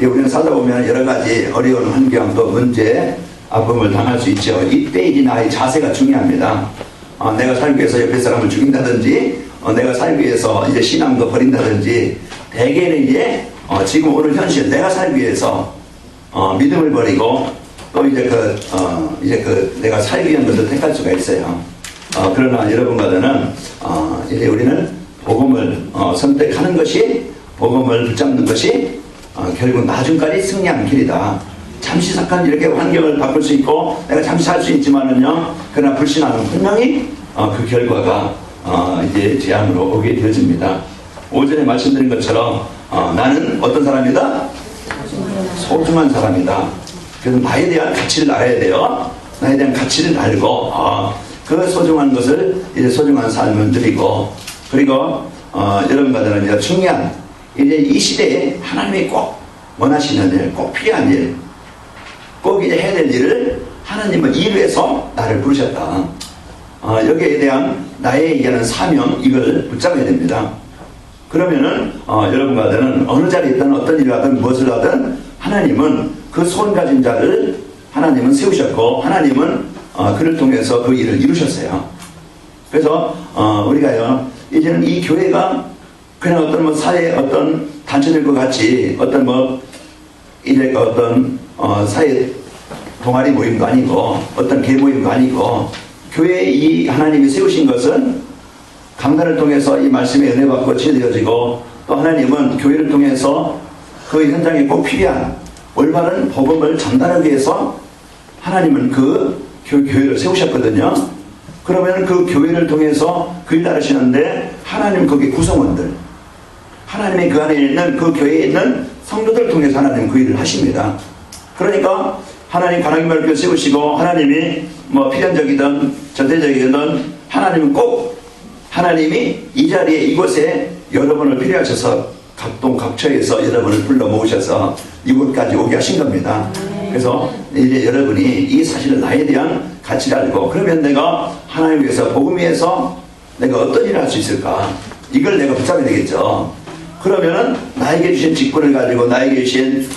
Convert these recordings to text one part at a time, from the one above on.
우리는 살다 보면 여러 가지 어려운 환경 또 문제, 아픔을 당할 수 있죠. 이때 이 나의 자세가 중요합니다. 내가 살기 위해서 옆에 사람을 죽인다든지, 내가 살기 위해서 이제 신앙도 버린다든지, 대개는 이제 지금 오늘 현실 내가 살기 위해서 믿음을 버리고 또 이제 내가 살기 위한 것을 택할 수가 있어요. 그러나 여러분과는 이제 우리는 복음을 선택하는 것이, 복음을 붙잡는 것이 결국 나중까지 승리하는 길이다. 잠시 잠깐 이렇게 환경을 바꿀 수 있고 내가 잠시 살 수 있지만은요, 그러나 불신하는 분명히 그 결과가 이제 재앙으로 오게 되어집니다. 오전에 말씀드린 것처럼 나는 어떤 사람이다? 소중한 사람이다. 그래서 나에 대한 가치를 알아야 돼요. 나에 대한 가치를 알고 그 소중한 것을 이제 소중한 삶을 누리고, 그리고 여러분과는 이제 중요한 이제 이 시대에 하나님이 꼭 원하시는 일, 꼭 필요한 일, 꼭 이제 해야 될 일을 하나님은 이루해서 나를 부르셨다. 여기에 대한 나의 얘기하는 사명, 이걸 붙잡아야 됩니다. 그러면은 여러분과는 어느 자리에 있든 어떤 일을 하든 무엇을 하든 하나님은 그 소원 가진 자를 하나님은 세우셨고, 하나님은 그를 통해서 그 일을 이루셨어요. 그래서 우리가요, 이제는 이 교회가 그냥 어떤 뭐 사회 어떤 단체될 것 같이 어떤 뭐 이제 어떤 사회 동아리 모임도 아니고 어떤 개 모임도 아니고, 교회에 이 하나님이 세우신 것은 강단을 통해서 이 말씀에 은혜 받고 치유되어지고, 또 하나님은 교회를 통해서 그 현장에 꼭 필요한 올바른 복음을 전달하기 위해서 하나님은 그 교회를 세우셨거든요. 그러면 그 교회를 통해서 그 일 나르시는데 하나님 거기 구성원들, 하나님의 그 안에 있는 그 교회에 있는 성도들을 통해서 하나님 그 일을 하십니다. 그러니까 하나님 관악기말교 세우시고, 하나님이 뭐 필연적이든 전대적이든 하나님은 꼭 하나님이 이 자리에 이곳에 여러분을 필요하셔서 각동 각처에서 여러분을 불러 모으셔서 이곳까지 오게 하신 겁니다. 그래서 이제 여러분이 이 사실을 나에 대한 가치를 알고, 그러면 내가 하나님 위해서 복음 위해서 내가 어떤 일을 할 수 있을까, 이걸 내가 붙잡아야 되겠죠. 그러면은 나에게 주신 직분을 가지고 나에게 주신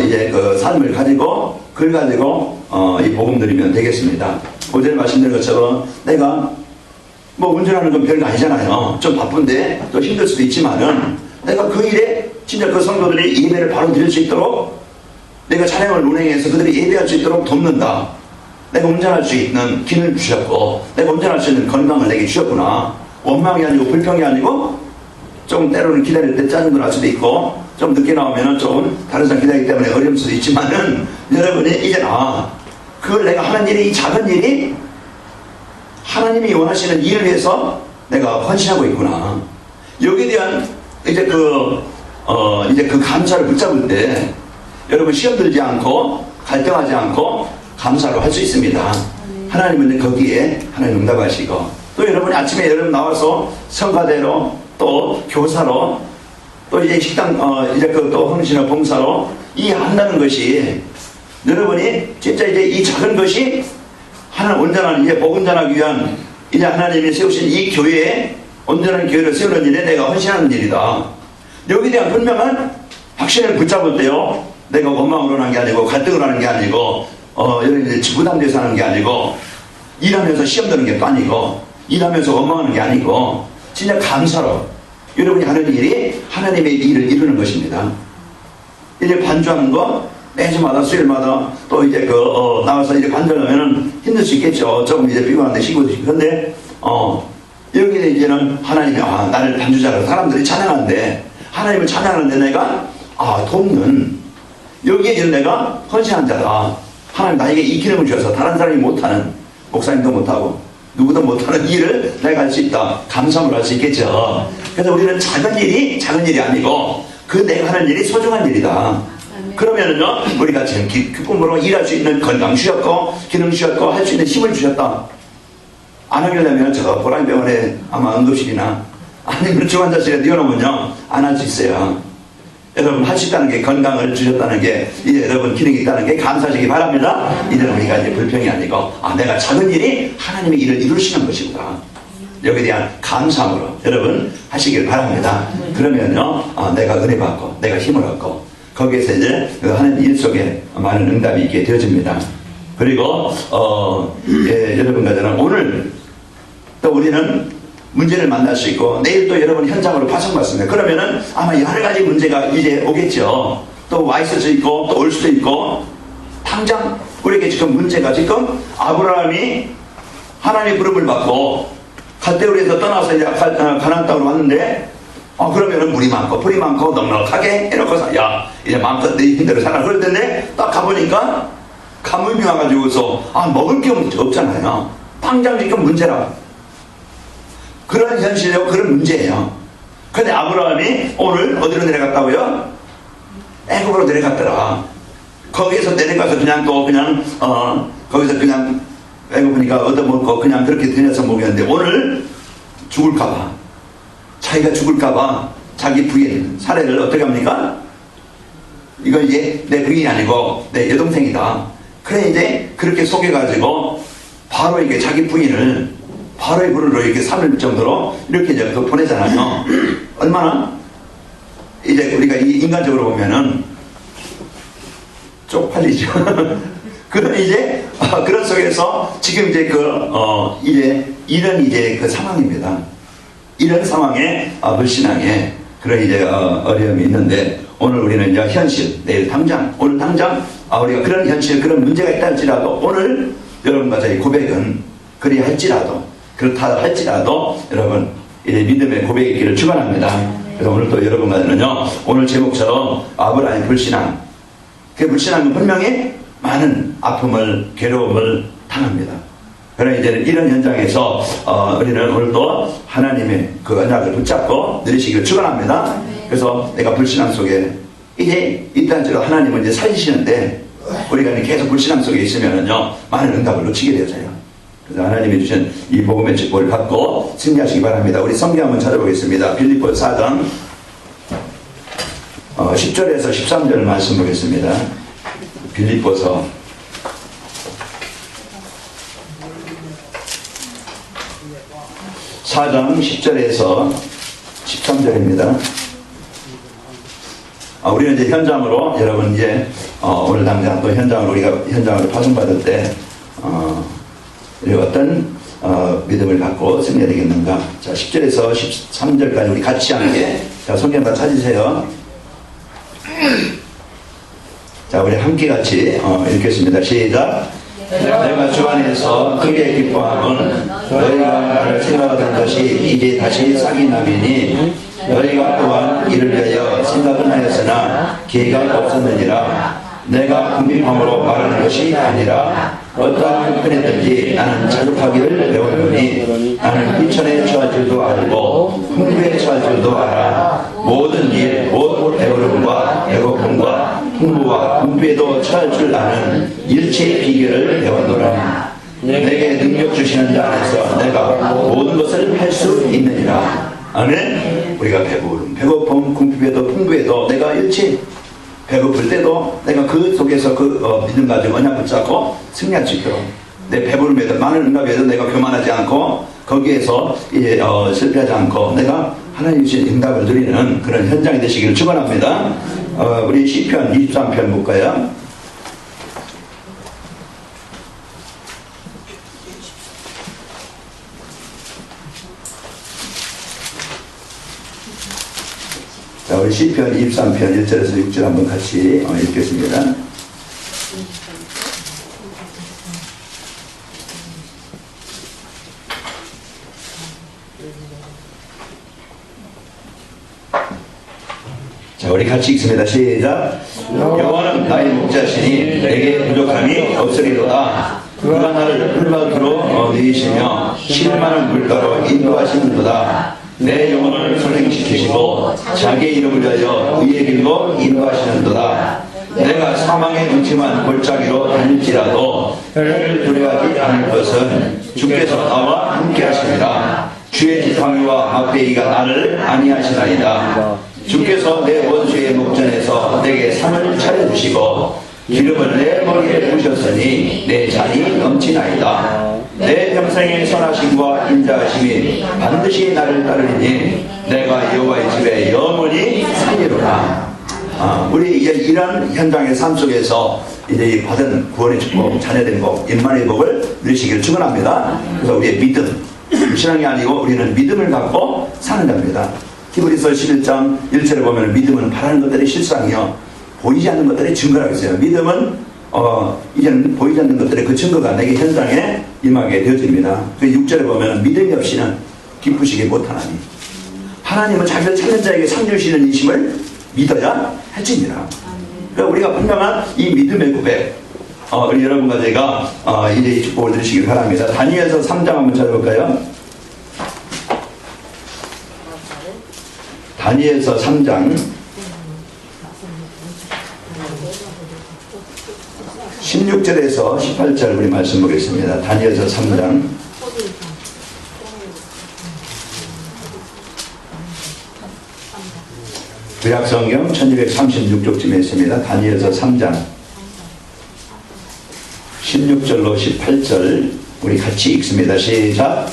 이제 그 삶을 가지고 그걸 가지고 이 복음 드리면 되겠습니다. 오전에 말씀드린 것처럼 내가 뭐 운전하는 건 별거 아니잖아요. 좀 바쁜데 또 힘들 수도 있지만은 내가 그 일에 진짜 그 성도들이 예배를 바로 드릴 수 있도록 내가 찬양을 운행해서 그들이 예배할 수 있도록 돕는다. 내가 운전할 수 있는 기능을 주셨고, 내가 운전할 수 있는 건강을 내게 주셨구나. 원망이 아니고 불평이 아니고, 좀 때로는 기다릴 때 짜증도 날 수도 있고, 좀 늦게 나오면은 좀 다른 사람 기다리기 때문에 어려울 수도 있지만은, 여러분이 이제 그걸 내가 하는 일이, 이 작은 일이 하나님이 원하시는 일을 위해서 내가 헌신하고 있구나. 여기에 대한 이제 그 감사를 붙잡을 때 여러분 시험 들지 않고 갈등하지 않고 감사로 할 수 있습니다. 하나님은 거기에 하나님 응답하시고, 또 여러분이 아침에 여러분 나와서 성가대로 또 교사로 또 이제 식당 이제 또 헌신의 봉사로 이 한다는 것이, 여러분이 진짜 이제 이 작은 것이 하나님 온전한 이제 복음 전하기 위한 이제 하나님이 세우신 이 교회에 온전한 교회를 세우는 일에 내가 헌신하는 일이다. 여기에 대한 분명한 확신을 붙잡을 때요, 내가 원망으로 하는 게 아니고 갈등을 하는 게 아니고 여러분이 부담돼서 하는 게 아니고, 일하면서 시험 드는 게 또 아니고, 일하면서 원망하는 게 아니고, 진짜 감사로 여러분이 하는 일이 하나님의 일을 이루는 것입니다. 이제 반주하는 거 매주마다 수요일마다 또 이제 나와서 이제 반주하면은 힘들 수 있겠죠. 조금 이제 피곤한데 쉬고 싶고. 근데 여기에 이제는 하나님이 나를 반주자로 사람들이 찬양하는데, 하나님을 찬양하는데 내가 돕는, 여기에 이제 내가 헌신한 자다. 하나님 나에게 이 기름을 주셔서 다른 사람이 못하는, 목사님도 못하고 누구도 못하는 일을 내가 할 수 있다. 감사함으로 할 수 있겠죠. 그래서 우리는 작은 일이 아니고 그 내가 하는 일이 소중한 일이다. 그러면은요, 우리가 지금 기쁨으로 일할 수 있는 건강 주셨고 기능 주셨고 할 수 있는 힘을 주셨다. 안 하려면 저 보라병원에 아마 응급실이나 아니면 중환자실에 넣어놓으면요 안 할 수 있어요. 여러분 할 수 있다는 게, 건강을 주셨다는 게, 이제 여러분 기능이 있다는 게 감사하시기 바랍니다. 이제는 우리가 이제 불평이 아니고 내가 작은 일이 하나님의 일을 이루시는 것이구나. 여기에 대한 감사함으로 여러분 하시길 바랍니다. 그러면요 내가 은혜 받고 내가 힘을 얻고 거기에서 이제 하는 일 속에 많은 응답이 있게 되어집니다. 그리고 예, 여러분과 저는 오늘 또 우리는 문제를 만날 수 있고 내일 또 여러분 현장으로 파송받습니다. 그러면은 아마 여러 가지 문제가 이제 오겠죠. 또 와 있을 수 있고 또 올 수도 있고 당장 우리에게 지금 문제가 지금 아브라함이 하나님의 부름을 받고 갈대우리에서 떠나서 이제 가나안 땅으로 왔는데 그러면은 물이 많고 풀이 많고 넉넉하게 해놓고서 야 이제 마음껏 내 힘대로 살아 그럴 텐데 딱 가보니까 가뭄이 와가지고서 먹을 게 없잖아요. 당장 지금 문제라 그런 현실이고 그런 문제예요. 근데 아브라함이 오늘 어디로 내려갔다고요? 애굽으로 내려갔더라. 거기에서 내려가서 그냥 또 그냥 거기서 그냥 애굽이니까 얻어먹고 그냥 그렇게 다녀서 먹였는데 오늘 죽을까봐 자기가 죽을까봐 자기 부인 사례를 어떻게 합니까? 이거 이제 내 부인이 아니고 내 여동생이다. 그래 이제 그렇게 속여가지고 바로 이게 자기 부인을 바로의 불으로 이렇게 삼을 정도로 이렇게 이제 보내잖아요. 얼마나 이제 우리가 인간적으로 보면은 쪽팔리죠. 그런 이제 그런 속에서 지금 이제 이제 이런 이제 그 상황입니다. 이런 상황에 불신앙에 그런 이제 어려움이 있는데 오늘 우리는 이제 현실 내일 당장 오늘 당장 우리가 그런 현실 그런 문제가 있다 할지라도 오늘 여러분과 저희 고백은 그리 할지라도 그렇다 할지라도 여러분 이제 믿음의 고백의 길을 축원합니다. 그래서 오늘 또 여러분과는요 오늘 제목처럼 아브라함의 불신앙 그 불신앙은 분명히 많은 아픔을 괴로움을 당합니다. 그러나 이제는 이런 현장에서 우리는 오늘도 하나님의 그 언약을 붙잡고 누리시기를 축원합니다. 그래서 내가 불신앙 속에 이제 일단적으로 하나님은 이제 살리시는데 우리가 계속 불신앙 속에 있으면은요 많은 응답을 놓치게 되어져요. 그래서 하나님이 주신 이 복음의 축복을 받고 승리하시기 바랍니다. 우리 성경 한번 찾아보겠습니다. 빌립보서 4장 10절에서 13절 말씀 보겠습니다. 빌립보서 4장 10절에서 13절입니다. 우리는 이제 현장으로 여러분 이제 오늘 당장 또 현장으로 우리가 현장으로 파송받을 때 우리가 어떤 믿음을 갖고 승리해야 되겠는가. 자 10절에서 13절까지 우리 같이 함께 자 성경 다 찾으세요. 자 우리 함께 같이 읽겠습니다. 시작. 내가 주 안에서 크게 기뻐함은 너희가 나를 생각하던 것이 이제 다시 싹이 나매니 너희가 또한 이를 위하여 생각은 하였으나 기회가 없었느니라. 내가 궁핍함으로 말하는 것이 아니라 어떠한 편이든지 나는 자족하기를 배웠노니 나는 비천에 처할 줄도 알고 풍부에 처할 줄도 알아. 모든 일 곧 배부름과 배고픔과 풍부와 궁핍에도 처할 줄 아는 일체의 비결을 배웠노라. 내게 능력 주시는 자 안에서 내가 모든 것을 할 수 있느니라. 아멘. 우리가 배부름, 배고픔, 궁핍에도 풍부에도 내가 일체 배고플 때도 내가 그 속에서 믿음 가지고 언약 붙잡고 승리할 수 있도록 내 배부름에도 많은 응답에도 내가 교만하지 않고 거기에서 이제 실패하지 않고 내가 하나님 주신 응답을 누리는 그런 현장이 되시기를 축원합니다. 우리 시편 23편 볼까요? 자, 우리 시편 23편 1절에서 6절 한번 같이 읽겠습니다. 자, 우리 같이 읽습니다. 시작. 여호와는 나의 목자시니 내게 부족함이 없으리로다. 그가 나를 풀밭으로 누이시며 실 많은 물가로 인도하시는도다. 내 영혼을 선행시키시고 자기 이름을 위하여 의의 길로 인도하시는도다. 내가 사망의 음침한 골짜기로 다닐지라도 해를 두려워하지 않을 것은 주께서 나와 함께 하심이라. 주의 지팡이와 막대기가 나를 안위하시나이다. 주께서 내 원수의 목전에서 내게 상을 차려주시고 기름을 내 머리에 부으셨으니 내 잔이 넘치나이다. 내 평생의 선하심과 인자하심이 반드시 나를 따르리니 내가 여호와의 집에 영원히 살리로다. 우리 이런 현장의 삶 속에서 이제 이 받은 구원의 축복, 자녀된 복, 임만의 복을 누리시기를 축원합니다. 그래서 우리의 믿음, 신앙이 아니고 우리는 믿음을 갖고 사는 겁니다. 히브리서 11장 1절에 보면 믿음은 바라는 것들의 실상이요 보이지 않는 것들의 증거라고 했어요. 믿음은 이제는 보이지 않는 것들의 그 증거가 내게 현장에 임하게 되어집니다. 그 6절에 보면 믿음이 없이는 기쁘시게 못하나니 하나님은 자기를 찾는 자에게 상 주시는 이심을 믿어야 할지니라. 그러니까 우리가 분명한 이 믿음의 고백, 우리 여러분과 제가 이제 이 축복을 드리시길 바랍니다. 다니엘서 3장 한번 찾아볼까요? 다니엘서 3장 16절에서 18절 우리 말씀 보겠습니다. 다니엘서 3장 구약성경 1236쪽쯤에 있습니다. 다니엘서 3장 16절로 18절 우리 같이 읽습니다. 시작.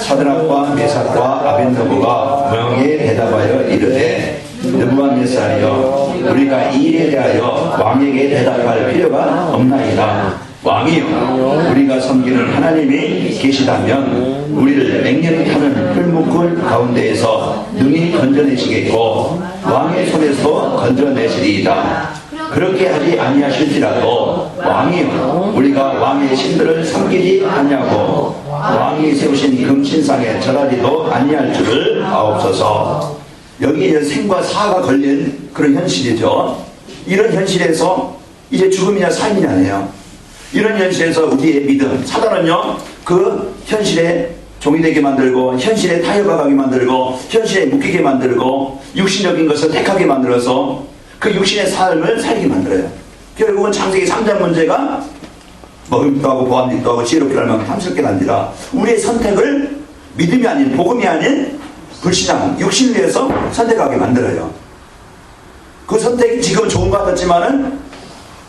사드락과 메삭과 아벤느고가 명에 대답하여 이르되 느부갓네살이여 우리가 이 일에 대하여 왕에게 대답할 필요가 없나이다. 왕이여 우리가 섬기는 하나님이 계시다면 우리를 맹렬히 타는 풀무굴 가운데에서 능히 건져내시겠고 왕의 손에서 건져내시리이다. 그렇게 하지 아니하실지라도 왕이여 우리가 왕의 신들을 섬기지 아니하고 왕이 세우신 금신상에 절하지도 아니할 줄을 아옵소서. 여기 생과 사가 걸린 그런 현실이죠. 이런 현실에서 이제 죽음이냐 삶이냐네요. 이런 현실에서 우리의 믿음, 사단은요 그 현실에 종이 되게 만들고 현실에 타협하게 만들고 현실에 묶이게 만들고 육신적인 것을 택하게 만들어서 그 육신의 삶을 살게 만들어요. 결국은 창세기 3장 문제가 먹음직도 하고 보암직도 하고 지혜롭게 할 만큼 탐스럽게 만들라. 우리의 선택을 믿음이 아닌 복음이 아닌 불신앙, 육신을 위해서 선택하게 만들어요. 그 선택이 지금은 좋은 것 같았지만은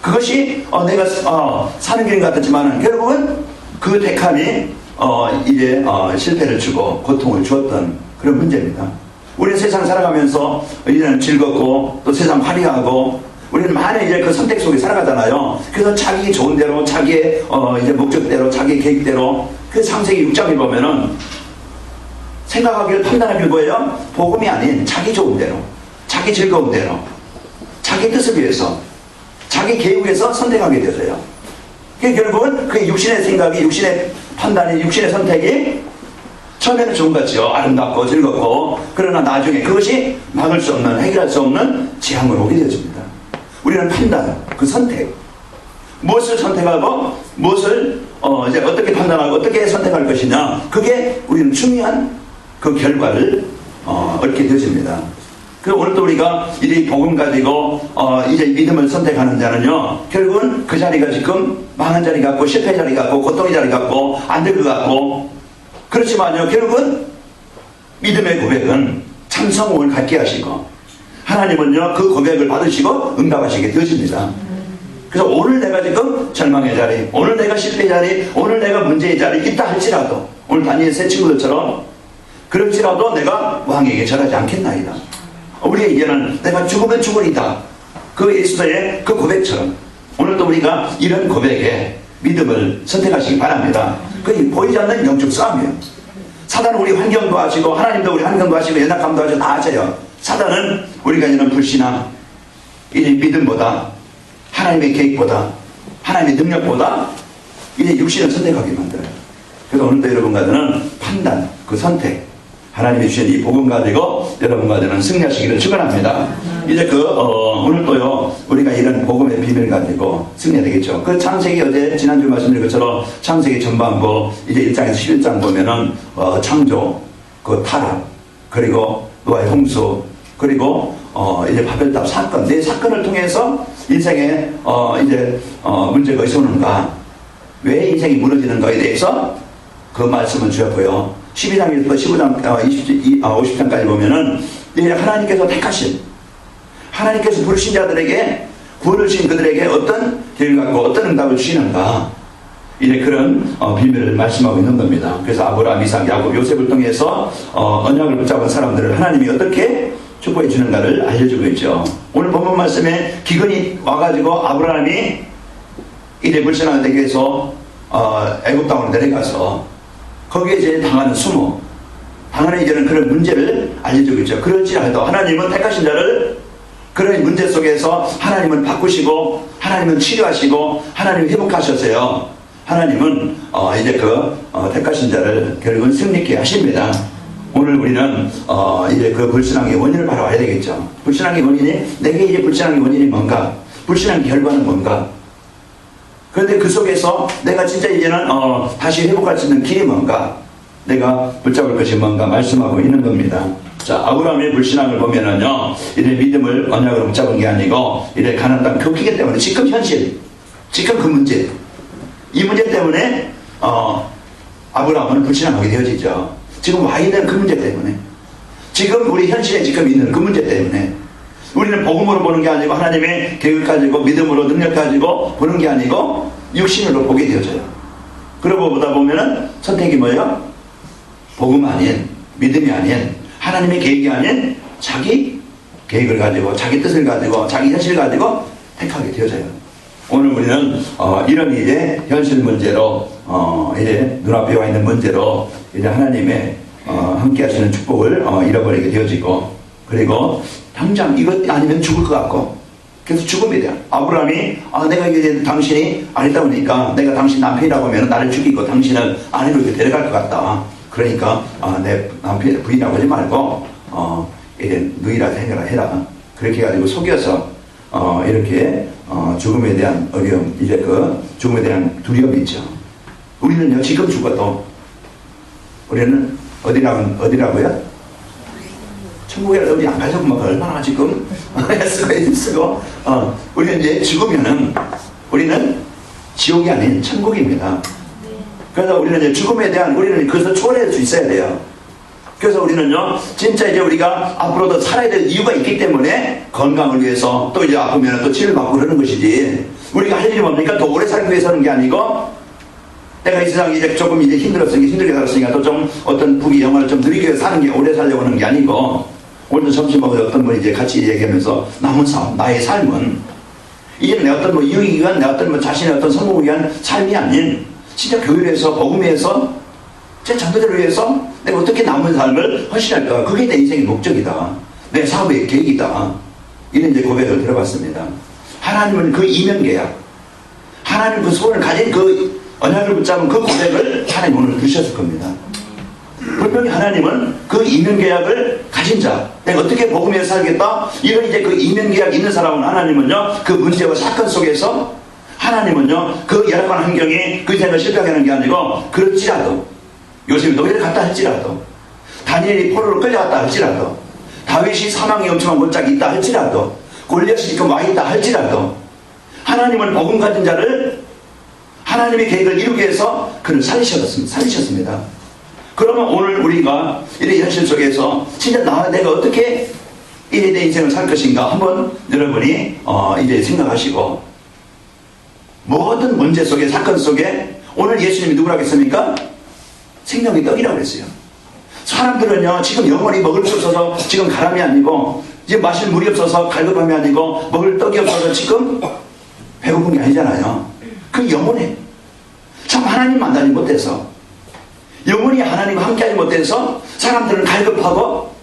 그것이 내가 사는 길인 것 같았지만은 결국은 그 택함이 이제 실패를 주고 고통을 주었던 그런 문제입니다. 우리는 세상 살아가면서 우리는 즐겁고 또 세상 화려하고 우리는 많은 이제 그 선택 속에 살아가잖아요. 그래서 자기 좋은 대로 자기의 이제 목적대로 자기의 계획대로 그 창세기 6장에 보면은 생각하기를 판단하길 뭐예요? 복음이 아닌 자기 좋은 대로 자기 즐거운 대로 자기 뜻을 위해서 자기 계획에서 선택하게 되어요. 결국은 그 육신의 생각이 육신의 판단이 육신의 선택이 처음에는 좋은 것 같죠. 아름답고 즐겁고 그러나 나중에 그것이 막을 수 없는 해결할 수 없는 재앙으로 오게 되어집니다. 우리는 판단, 그 선택 무엇을 선택하고 무엇을 이제 어떻게 판단하고 어떻게 선택할 것이냐 그게 우리는 중요한 그 결과를 얻게 되어집니다. 그 오늘 또 우리가 이 복음 가지고 이제 믿음을 선택하는 자는요 결국은 그 자리가 지금 망한 자리 같고 실패 자리 같고 고통의 자리 같고 안 될 것 같고 그렇지만요 결국은 믿음의 고백은 참성을 갖게 하시고 하나님은요 그 고백을 받으시고 응답하시게 되어집니다. 그래서 오늘 내가 지금 절망의 자리, 오늘 내가 실패의 자리, 오늘 내가 문제의 자리 있다 할지라도 오늘 다니엘 새 친구들처럼 그럴지라도 내가 왕에게 절하지 않겠나이다. 우리에게는 내가 죽으면 죽으리다. 그 예수의 그 고백처럼 오늘도 우리가 이런 고백에 믿음을 선택하시기 바랍니다. 그게 보이지 않는 영적 싸움이에요. 사단은 우리 환경도 하시고 하나님도 우리 환경도 하시고 연약함도 하시고 다 하세요. 사단은 우리가 이런 불신앙, 이 믿음보다 하나님의 계획보다 하나님의 능력보다 이제 육신을 선택하게 만들어요. 그래서 오늘도 여러분과 저는 판단, 그 선택 하나님이 주신 이 복음 가지고 여러분과 저는 승리하시기를 축원합니다. 이제 오늘 또요 우리가 이런 복음의 비밀 가지고 승리해야 되겠죠. 그 창세기 어제 지난주 말씀드린 것처럼 창세기 전반부 이제 1장에서 11장 보면은 창조, 그 타락, 그리고 노아의 홍수, 그리고 이제 바벨탑 사건, 네 사건을 통해서 인생에 이제 문제가 있었는가, 왜 인생이 무너지는가에 대해서 그 말씀을 주었고요. 12장에서 15장, 50장까지 보면은 이제 하나님께서 택하신, 하나님께서 부르신 자들에게 구원을 주신 그들에게 어떤 계획을 갖고 어떤 응답을 주시는가, 이제 그런 비밀을 말씀하고 있는 겁니다. 그래서 아브라함, 이삭, 야곱, 요셉을 통해서 언약을 붙잡은 사람들을 하나님이 어떻게 축복해 주는가를 알려주고 있죠. 오늘 본문 말씀에 기근이 와가지고 아브라함이 이래 불신하게 되게 해서 애굽 땅으로 내려가서 거기에 이제 당하는 수모, 당하는 이제는 그런 문제를 알려주고 있죠. 그럴지라도 하나님은 택하신 자를 그런 문제 속에서 하나님은 바꾸시고 하나님은 치료하시고 하나님은 회복하셨어요. 하나님은 이제 택하신 자를 결국은 승리케 하십니다. 오늘 우리는 이제 그 불신앙의 원인을 바로 알아야 되겠죠. 불신앙의 원인이, 내게 이제 불신앙의 원인이 뭔가, 불신앙의 결과는 뭔가. 그런데 그 속에서 내가 진짜 이제는 다시 회복할 수 있는 길이 뭔가, 내가 붙잡을 것이 뭔가 말씀하고 있는 겁니다. 자, 아브라함의 불신앙을 보면은요, 이래 믿음을 언약으로 붙잡은 게 아니고 이래 가나안 땅 격이기 때문에 지금 현실, 지금 그 문제, 이 문제 때문에 아브라함은 불신앙하게 되어지죠. 지금 와 있는 그 문제 때문에, 지금 우리 현실에 지금 있는 그 문제 때문에 우리는 복음으로 보는 게 아니고 하나님의 계획 가지고 믿음으로 능력 가지고 보는 게 아니고 육신으로 보게 되어져요. 그러고 보다 보면은 선택이 뭐예요? 복음 아닌, 믿음이 아닌, 하나님의 계획이 아닌 자기 계획을 가지고, 자기 뜻을 가지고, 자기 현실을 가지고 택하게 되어져요. 오늘 우리는 이런 이제 현실 문제로 이제 눈앞에 와 있는 문제로 이제 하나님의 함께 하시는 축복을 잃어버리게 되어지고, 그리고 당장 이것 아니면 죽을 것 같고, 그래서 죽음에 대한 아브라함이 내가 이제 당신이 아니다 보니까 내가 당신 남편이라고 하면 나를 죽이고 당신은 아내로 이렇게 데려갈 것 같다. 그러니까 내 남편 부인이라고 하지 말고 이제 누이라 생각해라. 그렇게 해가지고 속여서 이렇게 죽음에 대한 어려움, 이제 그 죽음에 대한 두려움이 있죠. 우리는요, 지금 죽어도 우리는 어디라고요? 천국에 우리 안 가려고 막 얼마나 지금 쓰고 우리는 이제 죽으면은 우리는 지옥이 아닌 천국입니다. 그래서 우리는 이제 죽음에 대한, 우리는 그것을 초월할 수 있어야 돼요. 그래서 우리는요, 진짜 이제 우리가 앞으로도 살아야 될 이유가 있기 때문에 건강을 위해서 또 이제 아프면 또 치료받고 그러는 것이지, 우리가 할 일이 뭡니까? 더 오래 살기 위해서 하는 게 아니고, 내가 이 세상에 이제 조금 이제 힘들게 살았으니까 또 좀 어떤 부귀 영화를 좀 누리게 사는 게, 오래 살려고 하는 게 아니고, 오늘도 점심 먹을 어떤 분이 이제 같이 얘기하면서 남은 삶, 나의 삶은 이게 내 어떤 뭐 이익이 위한, 내 어떤 뭐 자신의 어떤 성공을 위한 삶이 아닌, 진짜 교회를 해서, 복음을 해서, 제 장도들을 위해서 내가 어떻게 남은 삶을 헌신할까? 그게 내 인생의 목적이다. 내 사업의 계획이다. 이런 이제 고백을 들어봤습니다. 하나님은 그 이면계약, 하나님 그 소원을 가진 그 언약을 붙잡은 그 고백을 하나님 오늘 주셨을 겁니다. 분명히 하나님은 그 이면계약을 가진 자, 내가 어떻게 복음에서 살겠다? 이런 이제 그 이면계약 있는 사람은 하나님은요, 그 문제와 사건 속에서 하나님은요, 그 열악한 환경이 그 인생을 실패하게 하는 게 아니고, 그렇지라도 요셉이 노예를 갔다 할지라도, 다니엘이 포로로 끌려갔다 할지라도, 다윗이 사망의 엄청난 골짜기 있다 할지라도, 골리앗이 지금 와 있다 할지라도, 하나님은 복음 가진 자를 하나님의 계획을 이루기 위해서 그를 살리셨습니다. 그러면 오늘 우리가 이런 현실 속에서 진짜 내가 어떻게 내 인생을 살 것인가 한번 여러분이 이제 생각하시고, 모든 문제 속에, 사건 속에 오늘 예수님이 누구라고 했습니까? 생명의 떡이라고 그랬어요. 사람들은요, 지금 영원히 먹을 수 없어서 지금 가람이 아니고, 지금 마실 물이 없어서 갈급함이 아니고, 먹을 떡이 없어서 지금 배고픈 게 아니잖아요. 그 영혼에 참 하나님 만나지 못해서, 영원히 하나님과 함께하지 못해서 사람들은 갈급하고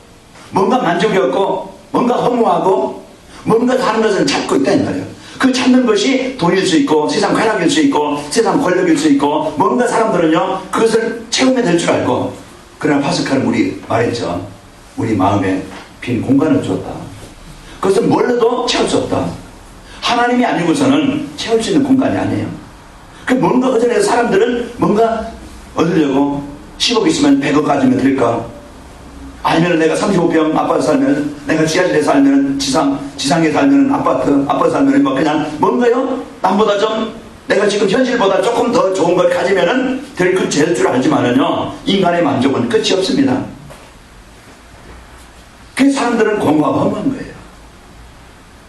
뭔가 만족이 없고 뭔가 허무하고 뭔가 다른 것을 찾고 있다는 거예요. 그 찾는 것이 돈일 수 있고 세상 쾌락일 수 있고 세상 권력일 수 있고, 뭔가 사람들은요 그것을 채우면 될 줄 알고, 그러나 파스칼은 우리 말했죠. 우리 마음에 빈 공간을 줬다. 그것은 뭘로도 채울 수 없다. 하나님이 아니고서는 채울 수 있는 공간이 아니에요. 그 뭔가 그 전에 사람들은 뭔가 얻으려고 10억 있으면 100억 가지면 될까? 아니면 내가 35평 아파트 살면, 내가 지하실에 살면, 지상에 살면 아파트 살면 뭐 그냥 뭔가요? 남보다 좀, 내가 지금 현실보다 조금 더 좋은 걸 가지면은 될 줄 알지만은요, 인간의 만족은 끝이 없습니다. 그 사람들은 공허하고 허무한 거예요.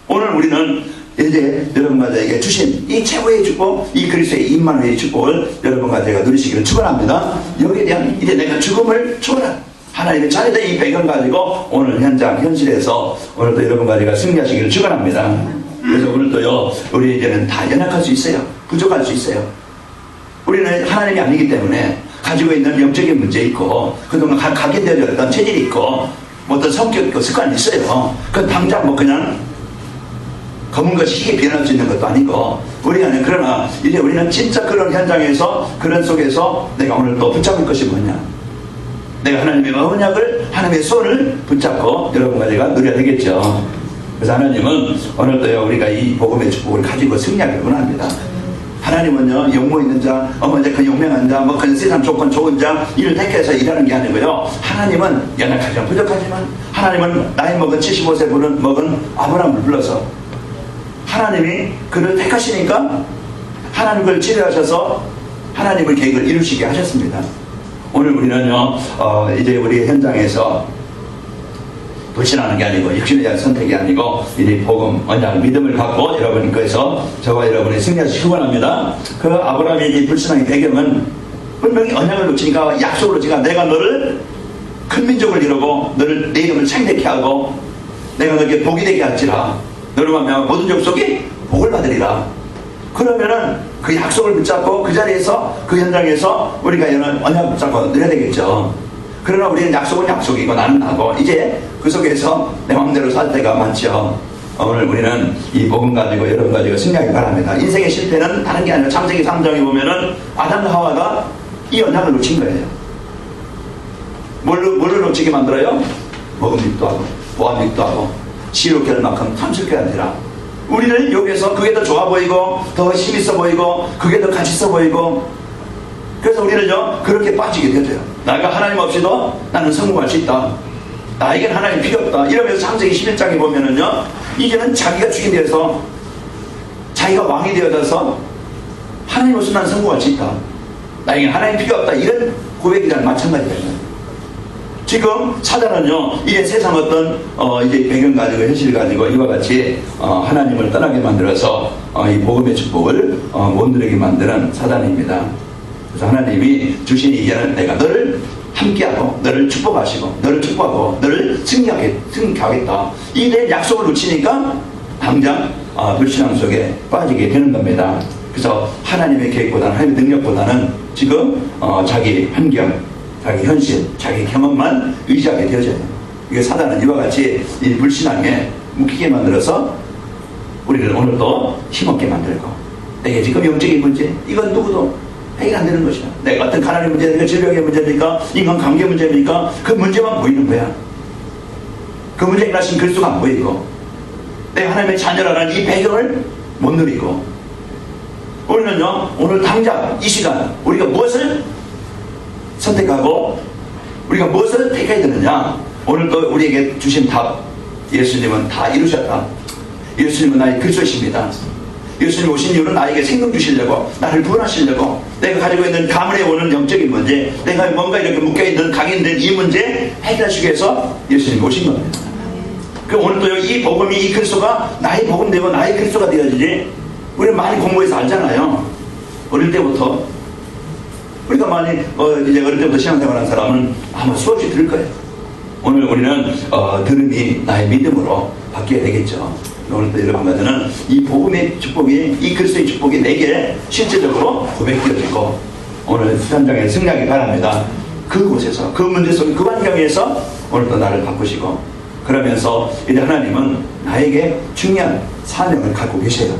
오늘 우리는 이제 여러분과 저에게 주신 이 최고의 축복, 이 그리스도의 임마누엘의 축복을 여러분과 제가 누리시기를 축원합니다. 여기에 대한 이제 내가 죽음을 초월한 하나님의 자녀된 이 배경 가지고 오늘 현장, 현실에서 오늘도 여러분과 제가 승리하시기를 축원합니다. 그래서 오늘도요, 우리 이제는 다 연약할 수 있어요. 부족할 수 있어요. 우리는 하나님이 아니기 때문에 가지고 있는 영적인 문제 있고, 그동안 각인되어졌던 체질이 있고, 뭐 어떤 성격 있고 습관이 있어요. 그건 당장 뭐 그냥 검은 것이 희게 변할 수 있는 것도 아니고, 그러나 이제 우리는 진짜 그런 현장에서, 그런 속에서 내가 오늘 또 붙잡을 것이 뭐냐. 내가 하나님의 언약을, 하나님의 손을 붙잡고 여러분과 제가 누려야 되겠죠. 그래서 하나님은 오늘도요, 우리가 이 복음의 축복을 가지고 승리하기를 원합니다. 하나님은요, 용모 있는 자, 이제 그 용맹한 자, 그 세상 조건 좋은 자, 이를 택해서 일하는 게 아니고요. 하나님은 연약하지만 부족하지만, 하나님은 나이 먹은 75세 먹은 아브라함을 불러서 하나님이 그를 택하시니까 하나님 그를 치료하셔서 하나님의 계획을 이루시게 하셨습니다. 오늘 우리는요, 이제 우리 현장에서 불신하는 게 아니고 육신에 대한 선택이 아니고 이 복음, 언약, 믿음을 갖고 여러분이 거기서 저와 여러분이 승리하시기 축원합니다. 그 아브라함의 이 불신앙의 배경은 분명히 언약을 놓치니까 약속으로 지가 내가 너를 큰 민족을 이루고 너를 내 이름을 창대케 하고 내가 너에게 복이 되게 할지라 너를 만나면 모든 족속이 복을 받으리라. 그러면은 그 약속을 붙잡고 그 자리에서 그 현장에서 우리가 이런 언약을 붙잡고 늘어야 되겠죠. 그러나 우리는 약속은 약속이고 나는 나고 이제 그 속에서 내 마음대로 살 때가 많죠. 오늘 우리는 이 복음 가지고 여러분 가지고 승리하기 바랍니다. 인생의 실패는 다른 게 아니라 창세기 3장에 보면은 아담과 하와가 이 언약을 놓친 거예요. 뭐를 놓치게 만들어요? 먹음직도 하고 보암직도 하고 지혜롭게 할 만큼 탐스럽게 하니라. 우리는 여기서 그게 더 좋아 보이고 더 힘있어 보이고 그게 더 가치 있어 보이고 그래서 우리는요 그렇게 빠지게 되죠. 내가 하나님 없이도 나는 성공할 수 있다. 나에겐 하나님 필요 없다. 이러면서 창세기 11장에 보면은요 이제는 자기가 주인 되어서 자기가 왕이 되어져서 하나님 없이 나는 성공할 수 있다. 나에겐 하나님 필요 없다. 이런 고백이랑 마찬가지예요. 지금 사단은요 이게 세상 어떤 이제 배경 가지고 현실 가지고 이와 같이 하나님을 떠나게 만들어서 이 복음의 축복을 못 누리게 만드는 사단입니다. 그래서 하나님이 주신 이제는 내가 너를 함께하고 너를 축복하시고 너를 축복하고 너를 승리하게 하겠다. 이 내 약속을 놓치니까 당장 불신앙 속에 빠지게 되는 겁니다. 그래서 하나님의 계획보다는 하나님의 능력보다는 지금 자기 환경, 자기 현실, 자기 경험만 의지하게 되어져요. 이게 사단은 이와 같이 이 불신앙에 묶이게 만들어서 우리를 오늘도 힘없게 만들고 내게 지금 영적인 문제 이건 누구도 해결 안 되는 것이야. 내가 어떤 가난의 문제입니까? 질병의 문제입니까? 인간관계 문제입니까? 그 문제만 보이는 거야. 그 문제에 가신 그리스도가 안 보이고 내가 하나님의 자녀라는 이 배경을 못 누리고 우리는요 오늘 당장 이 시간 우리가 무엇을 선택하고 우리가 무엇을 택해야 되느냐. 오늘도 우리에게 주신 답 예수님은 다 이루셨다. 예수님은 나의 그리스도이십니다. 예수님 오신 이유는 나에게 생명 주시려고 나를 구원하시려고 내가 가지고 있는 가문에 오는 영적인 문제 내가 뭔가 이렇게 묶여있는 각인된 이 문제 해결하시기 위해서 예수님 오신 겁니다. 그럼 오늘도 이 복음이 이 그리스도가 나의 복음 되고 나의 그리스도가 되어지지. 우리는 많이 공부해서 알잖아요. 어릴 때부터 우리가 많이 이제 어릴 때부터 신앙생활하는 사람은 아마 수없이 들을 거예요. 오늘 우리는 들음이 나의 믿음으로 바뀌어야 되겠죠. 오늘도 여러분과는 이 복음의 축복이 이 그리스도의 축복이 내게 실제적으로 고백되어지고 오늘 현장에 승리하기 바랍니다. 그곳에서 그 문제 속 그 환경에서 오늘도 나를 바꾸시고 그러면서 이제 하나님은 나에게 중요한 사명을 갖고 계셔요.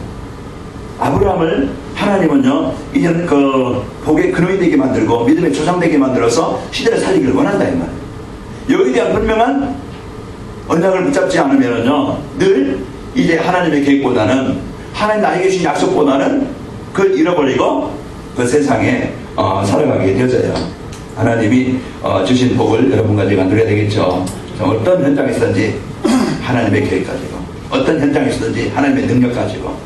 아브라함을 하나님은요 이제는 그 복의 근원이 되게 만들고 믿음의 조상 되게 만들어서 시대를 살리기를 원한다 이 말이에요. 여기에 대한 분명한 언약을 붙잡지 않으면은요 늘 이제 하나님의 계획보다는 하나님 나에게 주신 약속보다는 그걸 잃어버리고 그 세상에 살아가게 되어져요. 하나님이 주신 복을 여러분과 제가 누려야 되겠죠. 어떤 현장에서든지 하나님의 계획 가지고 어떤 현장에서든지 하나님의 능력 가지고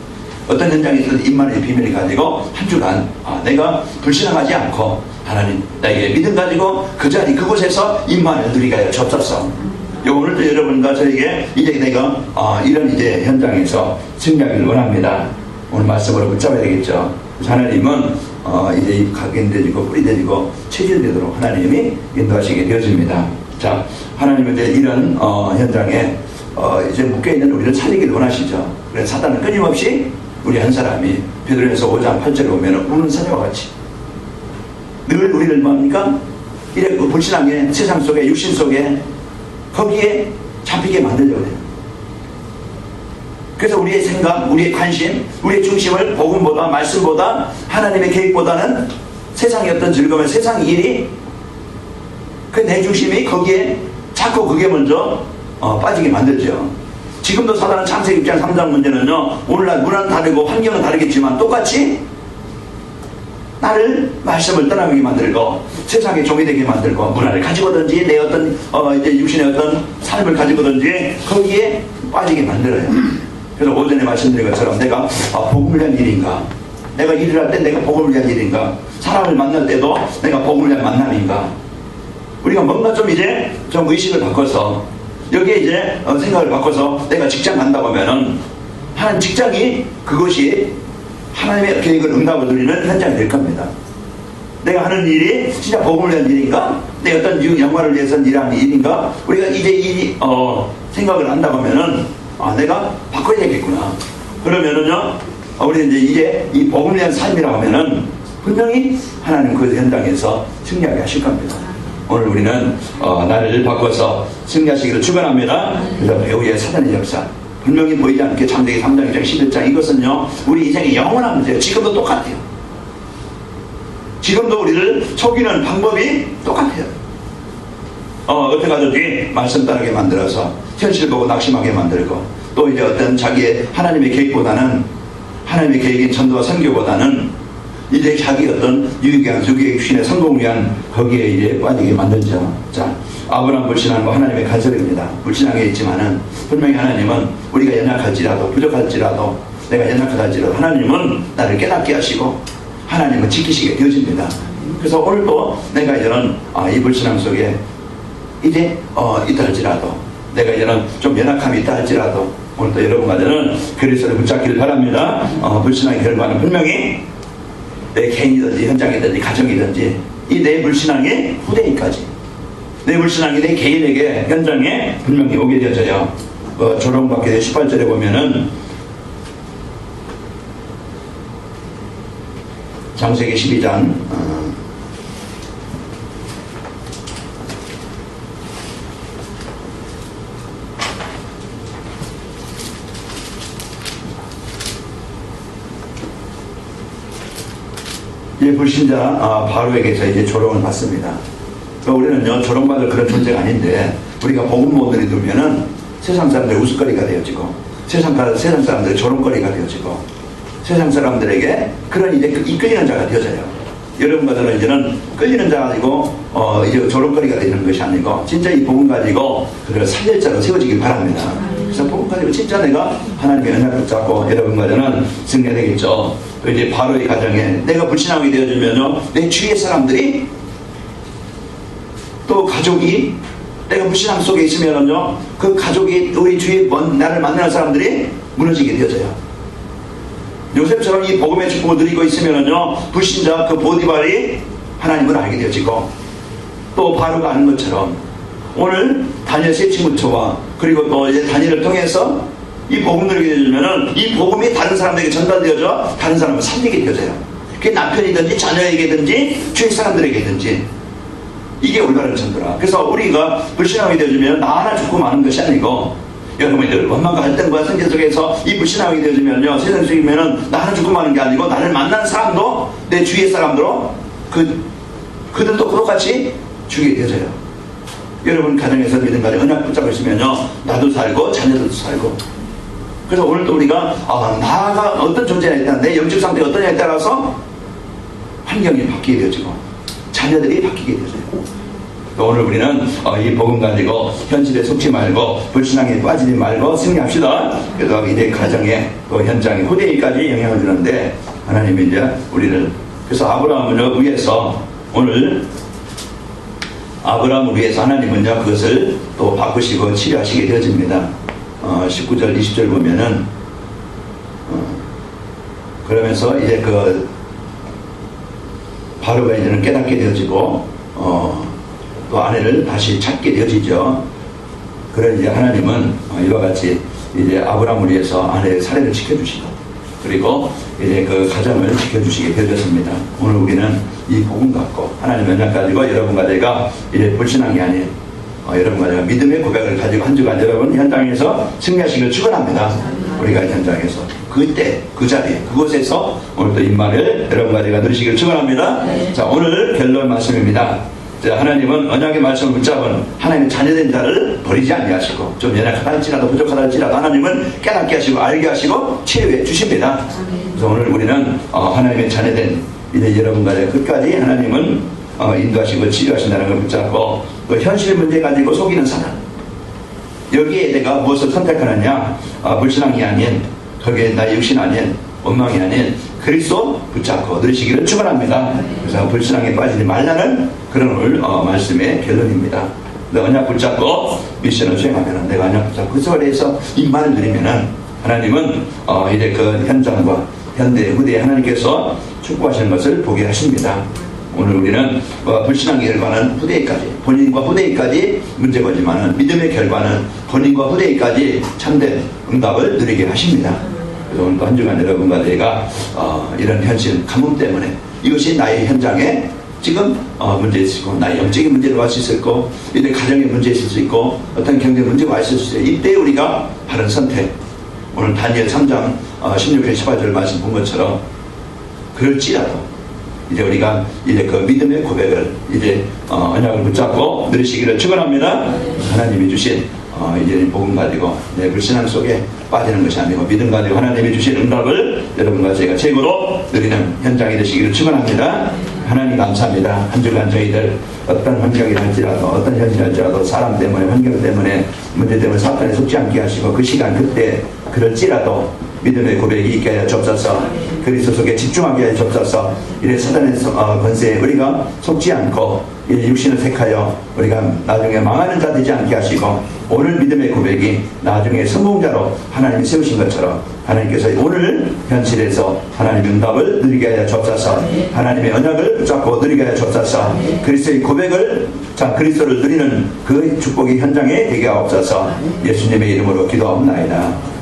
어떤 현장에서든지 임만의 비밀을 가지고 한 주간 내가 불신앙하지 않고 하나님 나에게 믿음 가지고 그 자리 그곳에서 임만을 누리게 하여 주옵소서. 오늘도 여러분과 저에게 이제 내가 이런 이제 현장에서 승리하기를 원합니다. 오늘 말씀으로 붙잡아야 되겠죠. 하나님은 이제 각인되지고 뿌리되지고 체질되도록 하나님이 인도하시게 되어집니다. 자, 하나님은 이제 이런 현장에 이제 묶여있는 우리를 살리기를 원하시죠. 그래서 사단은 끊임없이 우리 한 사람이 베드로전서 5장 8절에 보면 우는 사자와 같이 늘 우리를 뭡니까? 이래 불신앙의 세상 속에 육신 속에 거기에 잡히게 만들려고 해요. 그래서 우리의 생각, 우리의 관심, 우리의 중심을 복음보다 말씀보다 하나님의 계획보다는 세상의 어떤 즐거움의 세상 일이 그 내 중심이 거기에 자꾸 그게 먼저 빠지게 만들죠. 지금도 사단은 창세기 6장 3장 문제는요, 오늘날 문화는 다르고 환경은 다르겠지만 똑같이 나를 말씀을 떠나게 만들고 세상의 종이 되게 만들고 문화를 가지고든지 내 어떤 이제 육신의 어떤 삶을 가지고든지 거기에 빠지게 만들어요. 그래서 오전에 말씀드린 것처럼 내가 복음을 위한 일인가, 내가 일을 할 때 내가 복음을 위한 일인가, 사람을 만날 때도 내가 복음을 위한 만남인가, 우리가 뭔가 좀 이제 좀 의식을 바꿔서 여기에 이제 생각을 바꿔서 내가 직장 간다고 하면은 하나님 직장이 그것이 하나님의 계획을 응답을 누리는 현장이 될 겁니다. 내가 하는 일이 진짜 복음을 위한 일인가? 내 어떤 영광을 위해서 일하는 일인가? 우리가 이제 이 생각을 한다고 하면은 내가 바꿔야 되겠구나. 그러면은요, 우리 이제 이 복음을 위한 삶이라고 하면은 분명히 하나님 그 현장에서 승리하게 하실 겁니다. 오늘 우리는 나를 바꿔서 승리하시기를 축원합니다. 그래서 배우의 사단의 역사 분명히 보이지 않게 창세기 3장 2장 11장 이것은요 우리 인생의 영원한 문제예요. 지금도 똑같아요. 지금도 우리를 속이는 방법이 똑같아요. 어떻게 하든지 말씀 따르게 만들어서 현실 보고 낙심하게 만들고 또 이제 어떤 자기의 하나님의 계획보다는 하나님의 계획인 전도와 선교보다는 이제 자기 어떤 유익한 유익신의 성공을 위한 거기에 이제 빠지게 만들죠. 자, 아브라함 불신한 거 하나님의 간섭입니다. 불신하게 있지만은 분명히 하나님은 우리가 연약할지라도 부족할지라도 내가 연약하다할지라도 하나님은 나를 깨닫게 하시고 하나님은 지키시게 되어집니다. 그래서 오늘도 내가 이런 이 불신앙 속에 이제 있다 할지라도 내가 이런 좀 연약함이 있다 할지라도 오늘도 여러분과 저는 그리스도를 붙잡기를 바랍니다. 불신앙의 결과는 분명히 내 개인이든지 현장이든지 가정이든지 이 내 불신앙의 후대인까지 내 불신앙이 내 개인에게 현장에 분명히 오게 되어져요. 조롱받게 18절에 보면은 창세기 12장 이 불신자 바로에게서 이제 조롱을 받습니다. 우리는요 조롱받을 그런 존재가 아닌데 우리가 복음 못 들이두면은 세상 사람들의 우스거리가 되어지고 세상 사람들의 조롱거리가 되어지고 세상 사람들에게 그런 이제 이끌리는 자가 되어져요. 여러분과 저는 이제는 끌리는 자가 아니고 이제 조롱거리가 되는 것이 아니고 진짜 이 복음 가지고 그를 살릴 자로 세워지길 바랍니다. 그래서 복음 가지고 진짜 내가 하나님의 은혜를 붙잡고 여러분과 저는 승리되겠죠. 이제 바로의 가정에 내가 불신하게 되어지면요 내 주위의 사람들이 또 가족이 내가 불신함 속에 있으면요 그 가족이 우리 주위에 나를 만나는 사람들이 무너지게 되어져요. 요셉처럼 이 복음의 축복을 누리고 있으면요 불신자 그 보디발이 하나님을 알게 되어지고 또 바로가 아는 것처럼 오늘 다니엘 세 친구처와 그리고 또 이제 다니엘을 통해서 이 복음 누리게 되면은 이 복음이 다른 사람들에게 전달되어져 다른 사람을 살리게 되어져요. 그게 남편이든지 자녀에게든지 주위 사람들에게든지 이게 올바른 전도라. 그래서 우리가 불신하게 되어지면 나 하나 죽고 마는 것이 아니고 여러분들 원망과 갈등과 성질 속에서 이 불신하게 되어지면요 세상 속이면은 나 하나 죽고 마는 게 아니고 나를 만난 사람도 내 주위의 사람들로 그들도 똑같이 죽게 되어져요. 여러분 가정에서 믿음 가정 언약 붙잡고 있으면요 나도 살고 자녀들도 살고 그래서 오늘도 우리가 나가 어떤 존재냐에 따라 내 영적 상태가 어떠냐에 따라서 환경이 바뀌게 되어지고 자녀들이 바뀌게 되어져요. 오늘 우리는 이 복음 가지고 현실에 속지 말고 불신앙에 빠지지 말고 승리합시다. 그래서 이제 가정에 또 현장에 후대에까지 영향을 주는데 하나님이 이제 우리를 그래서 아브라함을 위해서 오늘 아브라함을 위해서 하나님은요 그것을 또 바꾸시고 치료하시게 되어집니다. 19절 20절 보면은 그러면서 이제 그 바로가 이제는 깨닫게 되어지고 또 아내를 다시 찾게 되어지죠. 그런 이제 하나님은 이와 같이 이제 아브라함을 위해서 아내의 사례를 지켜주시고, 그리고 이제 그 가정을 지켜주시게 되었습니다. 오늘 우리는 이 복음 갖고 하나님 언약 가지고 여러분과 제가 이제 불신앙이 아닌 여러분과 제가 믿음의 고백을 가지고 한 주간 여러분 현장에서 승리하시길 축원합니다. 우리가 현장에서 그때 그 자리 그곳에서 오늘 또 임마를 여러분과 제가 누리시길 축원합니다. 자, 오늘 결론 말씀입니다. 자, 하나님은 언약의 말씀을 붙잡은 하나님의 자녀된 자를 버리지 아니하시고, 좀 연약하다 할지라도 부족하다 할지라도 하나님은 깨닫게 하시고 알게 하시고 치유해 주십니다. 그래서 오늘 우리는 하나님의 자녀된 이제 여러분과 제가 끝까지 하나님은 인도하시고 치유하신다는 걸 붙잡고, 그 현실 문제 가지고 속이는 사람, 여기에 내가 무엇을 선택하느냐, 불신앙이 아닌, 거기에 나의 육신 아닌, 원망이 아닌 그리스도 붙잡고 누리시기를 축원합니다. 그래서 불신앙에 빠지지 말라는 그런 오늘 말씀의 결론입니다. 언약 붙잡고 미션을 수행하면, 내가 언약 붙잡고 그 세월에서 임만을 누리면은 하나님은 이제 그 현장과 현대 후대에 하나님께서 축복하시는 것을 보게 하십니다. 오늘 우리는 불신앙의 결과는 후대에까지, 본인과 후대에까지 문제가 오지만 믿음의 결과는 본인과 후대에까지 참된 응답을 누리게 하십니다. 그래서 오늘 또 한 주간 여러분과 제가 이런 현실 가뭄 때문에, 이것이 나의 현장에 지금 문제 있을 거고, 나의 영적인 문제로 와 있을 거고, 이제 가정에 문제 있을 수 있고, 어떤 경제 문제가 와 있을 수 있어요. 이때 우리가 바른 선택, 오늘 다니엘 3장 16절 18절 말씀 본 것처럼, 그럴지라도 이제 우리가 이제 그 믿음의 고백을 이제 언약을 붙잡고 누리시기를 축원합니다. 하나님이 주신 이제 복음 가지고 내 불신앙 속에 빠지는 것이 아니고 믿음 가지고 하나님이 주신 응답을 여러분과 제가 최고로 누리는 현장이 되시기를 축원합니다. 하나님 감사합니다. 한 주간 저희들 어떤 환경이 할지라도, 어떤 현실이 할지라도 사람 때문에, 환경 때문에, 문제 때문에 사탄에 속지 않게 하시고, 그 시간 그때 그럴지라도 믿음의 고백이 있게 하여 주옵소서. 그리스도 속에 집중하게 하여 주옵소서. 이래 사단의 권세에 우리가 속지 않고 이 육신을 택하여 우리가 나중에 망하는 자 되지 않게 하시고, 오늘 믿음의 고백이 나중에 성공자로 하나님이 세우신 것처럼 하나님께서 오늘 현실에서 하나님의 응답을 누리게 하여 주옵소서. 하나님의 언약을 붙잡고 누리게 하여 주옵소서. 그리스도의 고백을, 그리스도를 누리는 그 축복이 현장에 되게 하옵소서. 예수님의 이름으로 기도하옵나이다.